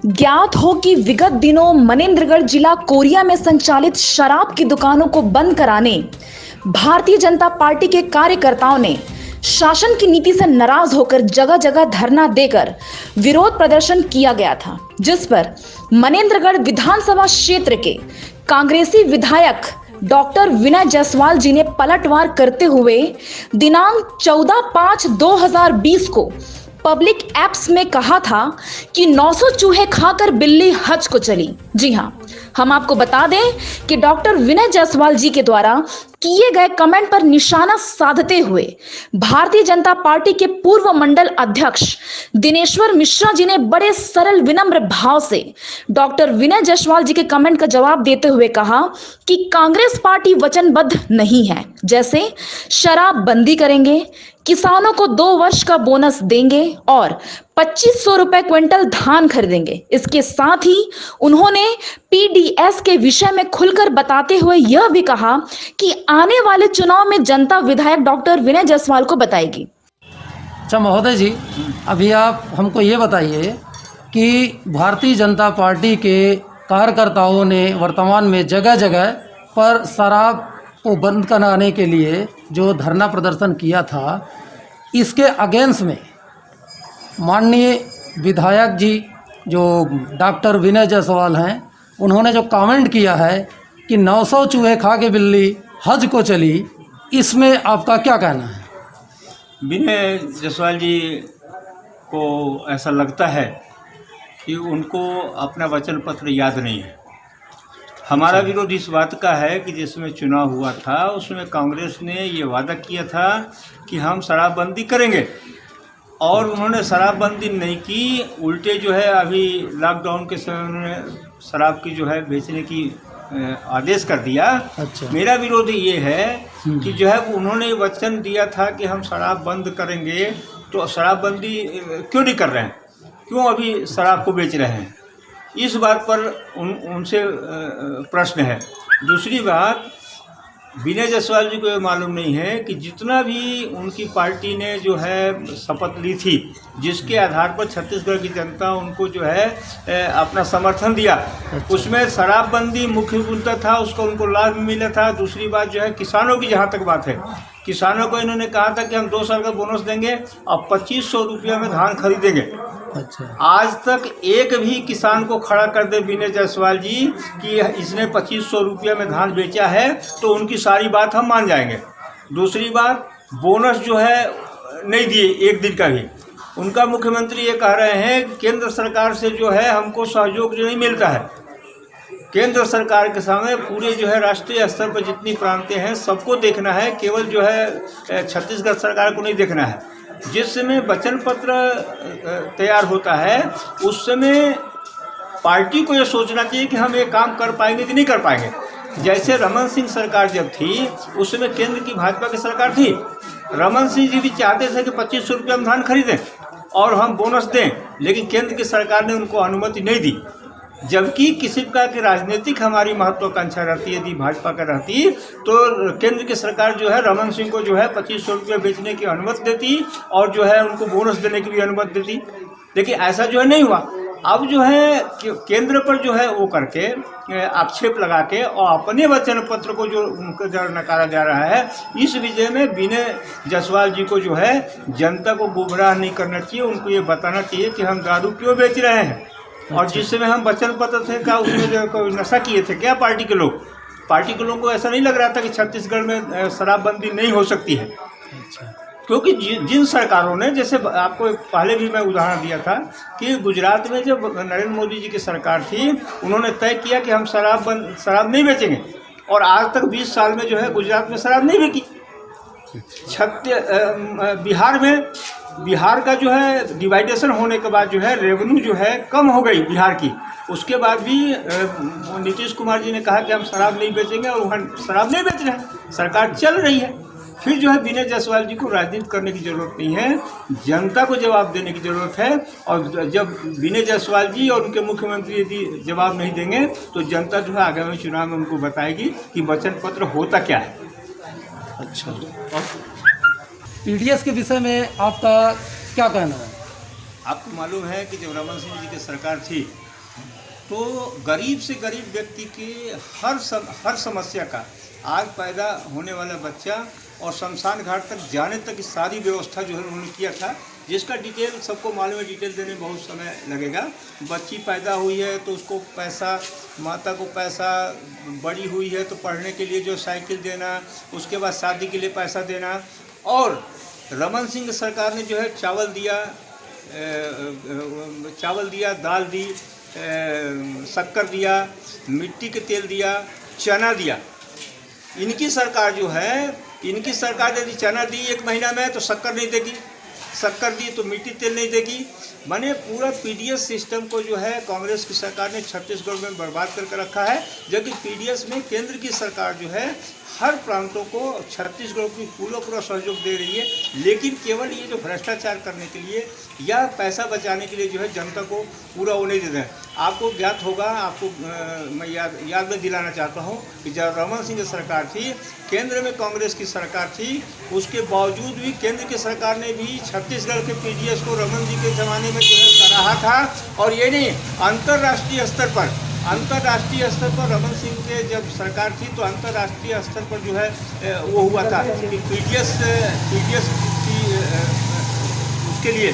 ज्ञात हो कि विगत दिनों मनेंद्रगढ़ जिला कोरिया में संचालित शराब की दुकानों को बंद कराने भारतीय जनता पार्टी के कार्यकर्ताओं ने शासन की नीति से नाराज होकर जगह जगह धरना देकर विरोध प्रदर्शन किया गया था, जिस पर मनेंद्रगढ़ विधानसभा क्षेत्र के कांग्रेसी विधायक डॉक्टर विनय जायसवाल जी ने पलटवार करते हुए दिनांक 14/5/2020 को पब्लिक एप्स में कहा था कि 900 चूहे खाकर बिल्ली हज को चली। जी हां, हम आपको बता दें कि डॉक्टर विनय जायसवाल जी के द्वारा किए गए कमेंट पर निशाना साधते हुए भारतीय जनता पार्टी के पूर्व मंडल अध्यक्ष दिनेश्वर मिश्रा जी ने बड़े सरल विनम्र भाव से डॉक्टर विनय जायसवाल जी के कमेंट का जवाब देते हुए कहा कि कांग्रेस पार्टी वचनबद्ध नहीं है, जैसे शराब बंदी करेंगे, किसानों को 2 वर्ष का बोनस देंगे और 2500 रुपए क्विंटल धान खरीदेंगे। इसके साथ ही उन्होंने पीडीएस के विषय में खुलकर बताते हुए यह भी कहा कि आने वाले चुनाव में जनता विधायक डॉक्टर विनय जायसवाल को बताएगी। अच्छा महोदय जी, अभी आप हमको ये बताइए कि भारतीय जनता पार्टी के कार्यकर्ताओं ने वर्तमान में जगह जगह पर शराब को बंद कराने के लिए जो धरना प्रदर्शन किया था, इसके अगेंस्ट में माननीय विधायक जी जो डॉक्टर विनय जायसवाल हैं, उन्होंने जो कमेंट किया है कि 900 चूहे खा के बिल्ली हज को चली, इसमें आपका क्या कहना है? विनय जायसवाल जी को ऐसा लगता है कि उनको अपना वचन पत्र याद नहीं है। हमारा विरोध इस बात का है कि जिसमें चुनाव हुआ था उसमें कांग्रेस ने ये वादा किया था कि हम शराबबंदी करेंगे, और उन्होंने शराबबंदी नहीं की। उल्टे जो है अभी लॉकडाउन के समय उन्होंने शराब की जो है बेचने की आदेश कर दिया। अच्छा। मेरा विरोध ये है कि जो है उन्होंने वचन दिया था कि हम शराब बंद करेंगे, तो शराबबंदी क्यों नहीं कर रहे हैं, क्यों अभी शराब को बेच रहे हैं? इस बात पर उनसे प्रश्न है। दूसरी बात, विनय जायसवाल जी को ये मालूम नहीं है कि जितना भी उनकी पार्टी ने जो है शपथ ली थी, जिसके आधार पर छत्तीसगढ़ की जनता उनको जो है अपना समर्थन दिया, उसमें शराबबंदी मुख्य मुद्दा था, उसको उनको लाभ मिला था। दूसरी बात जो है किसानों की, जहाँ तक बात है, किसानों को इन्होंने कहा था कि हम 2 साल का बोनस देंगे और 2500 रुपया में धान खरीदेंगे। अच्छा। आज तक एक भी किसान को खड़ा कर दे विनय जायसवाल जी कि इसने 2500 रुपया में धान बेचा है, तो उनकी सारी बात हम मान जाएंगे। दूसरी बात, बोनस जो है नहीं दिए एक दिन का भी। उनका मुख्यमंत्री ये कह रहे हैं केंद्र सरकार से जो है हमको सहयोग जो नहीं मिलता है। केंद्र सरकार के सामने पूरे जो है राष्ट्रीय स्तर पर जितनी प्रांतें हैं सबको देखना है, केवल जो है छत्तीसगढ़ सरकार को नहीं देखना है। जिस समय वचन पत्र तैयार होता है उस समय पार्टी को ये सोचना चाहिए कि हम ये काम कर पाएंगे कि नहीं कर पाएंगे। जैसे रमन सिंह सरकार जब थी उस समय केंद्र की भाजपा की सरकार थी, रमन सिंह जी भी चाहते थे कि 2500 रुपये हम धान खरीदें और हम बोनस दें, लेकिन केंद्र की सरकार ने उनको अनुमति नहीं दी। जबकि किसी प्रकार की राजनीतिक हमारी महत्वाकांक्षा रहती है, यदि भाजपा का रहती तो केंद्र की सरकार जो है रमन सिंह को जो है 2500 रुपये बेचने की अनुमति देती और जो है उनको बोनस देने की भी अनुमति देती, लेकिन ऐसा जो है नहीं हुआ। अब जो है केंद्र पर जो है वो करके आक्षेप लगा के और अपने वचन पत्र को जो उनके द्वारा नकारा जा रहा है, इस विषय में विनय जायसवाल जी को जो है जनता को गुमराह नहीं करना चाहिए। उनको ये बताना चाहिए कि हम दारू क्यों बेच रहे हैं, और जिस समय हम वचन पत्र थे का उसमें जो नशा किए थे क्या पार्टी के लोगों को ऐसा नहीं लग रहा था कि छत्तीसगढ़ में शराबबंदी नहीं हो सकती है। अच्छा। क्योंकि जिन सरकारों ने, जैसे आपको पहले भी मैं उदाहरण दिया था कि गुजरात में जब नरेंद्र मोदी जी की सरकार थी, उन्होंने तय किया कि हम शराब नहीं बेचेंगे, और आज तक 20 साल में जो है गुजरात में शराब नहीं बिकी। बिहार का जो है डिवाइडेशन होने के बाद जो है रेवेन्यू जो है कम हो गई बिहार की, उसके बाद भी नीतीश कुमार जी ने कहा कि हम शराब नहीं बेचेंगे, और वहाँ शराब नहीं बेच रहे हैं, सरकार चल रही है। फिर जो है विनय जायसवाल जी को राजनीति करने की ज़रूरत नहीं है, जनता को जवाब देने की ज़रूरत है। और जब विनय जायसवाल जी और उनके मुख्यमंत्री यदि जवाब नहीं देंगे तो जनता जो है आगामी चुनाव में उनको बताएगी कि वचन पत्र होता क्या है। अच्छा। पीडीएस के विषय में आपका क्या कहना है? आपको मालूम है कि जब रमन सिंह जी की सरकार थी तो गरीब से गरीब व्यक्ति के हर समस्या का आज पैदा होने वाला बच्चा और शमशान घाट तक जाने तक की सारी व्यवस्था जो है उन्होंने किया था, जिसका डिटेल सबको मालूम है। डिटेल देने में बहुत समय लगेगा। बच्ची पैदा हुई है तो उसको पैसा, माता को पैसा, बड़ी हुई है तो पढ़ने के लिए जो साइकिल देना, उसके बाद शादी के लिए पैसा देना। और रमन सिंह सरकार ने जो है चावल दिया, दाल दी, शक्कर दिया, मिट्टी के तेल दिया, चना दिया। इनकी सरकार जो है, इनकी सरकार यदि चना दी 1 महीना में तो शक्कर नहीं देगी, शक्कर दी तो मिट्टी तेल नहीं देगी। माने पूरा पीडीएस सिस्टम को जो है कांग्रेस की सरकार ने छत्तीसगढ़ में बर्बाद करके रखा है, जबकि पीडीएस में केंद्र की सरकार जो है हर प्रांतों को छत्तीसगढ़ की पूरा सहयोग दे रही है। लेकिन केवल ये जो भ्रष्टाचार करने के लिए या पैसा बचाने के लिए जो है जनता को पूरा वो नहीं दे रहे हैं। आपको ज्ञात होगा, आपको मैं याद में दिलाना चाहता हूँ कि जब रमन सिंह की सरकार थी, केंद्र में कांग्रेस की सरकार थी, उसके बावजूद भी केंद्र की सरकार ने भी छत्तीसगढ़ के पीडीएस को रमन जी के ज़माने में जो है सराहा था। और ये नहीं, अंतर्राष्ट्रीय स्तर पर रमन सिंह के जब सरकार थी तो अंतर्राष्ट्रीय स्तर पर जो है वो हुआ था कि पीडीएस की उसके लिए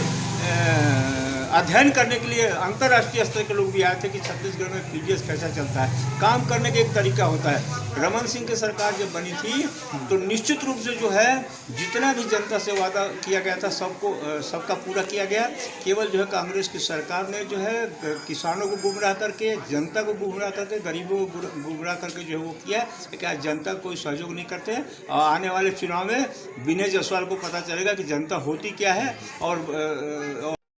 अध्ययन करने के लिए अंतर्राष्ट्रीय स्तर के लोग भी आए थे कि छत्तीसगढ़ में पीडीएस कैसा चलता है। काम करने का एक तरीका होता है। रमन सिंह की सरकार जब बनी थी तो निश्चित रूप से जो है जितना भी जनता से वादा किया गया था सबका पूरा किया गया। केवल जो है कांग्रेस की सरकार ने जो है किसानों को गुमराह करके, जनता को गुमराह करके, गरीबों को गुमराह करके जो है वो किया है कि आज जनता कोई सहयोग नहीं करते। और आने वाले चुनाव में विनय जायसवाल को पता चलेगा कि जनता होती क्या है और